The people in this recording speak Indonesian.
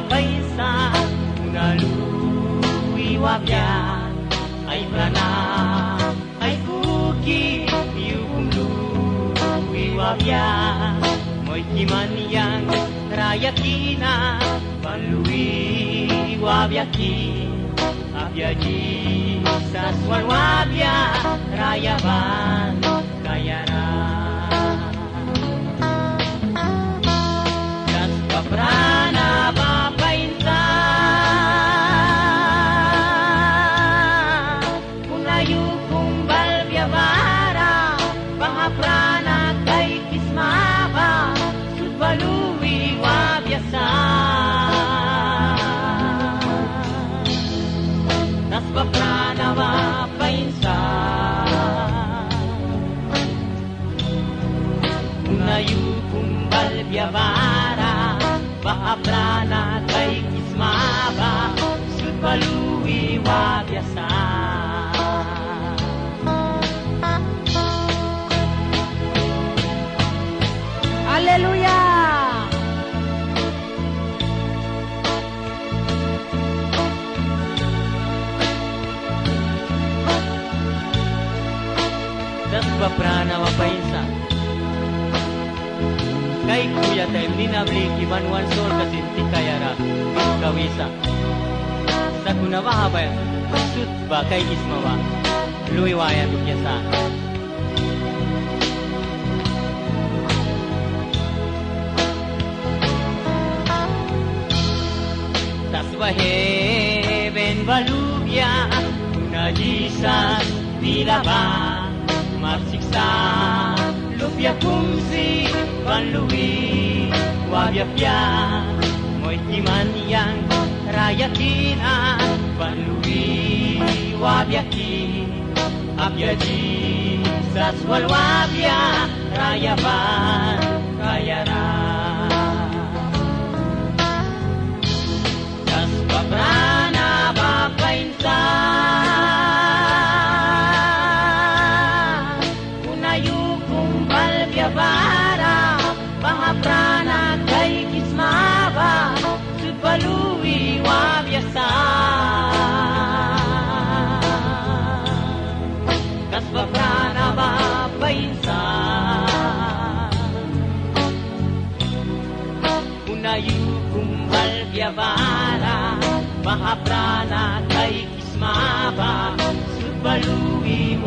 paisa unaluwi wabya ay prana ay kuki yukumluwi wabya moy kimaniyang rayakina panluwi wabyaki abyaji saswan wabya rayaban kayara das kaprana papainsa kunayu kumbal byabara pahaprana kay kismaba sudbaluwi wabyasa das kaprana papainsa kunayu kumbal byabara pahaprana kay kismaba sudbaluwi wabyasa Haleluya. das baprana mapainsa kay kuya tayo ninabli kimanuan sol kasinti kayara kawisa sa kunawa ba sud ba kay ismawa luiwaya tukyasa tas bahe ben balubya unajisas bilaba marsiksa lupya kumsi panluwi wabyapya moy kimaniyang rayakina panluwi wabyaki abyaji saswal wabya rayaban kayara das paprana papainsa bara pahaprana kay kismaba sudbaluwi wabyasa kas paprana papainsa unayu kumbal byabara pahaprana kay kismaba sudbaluwi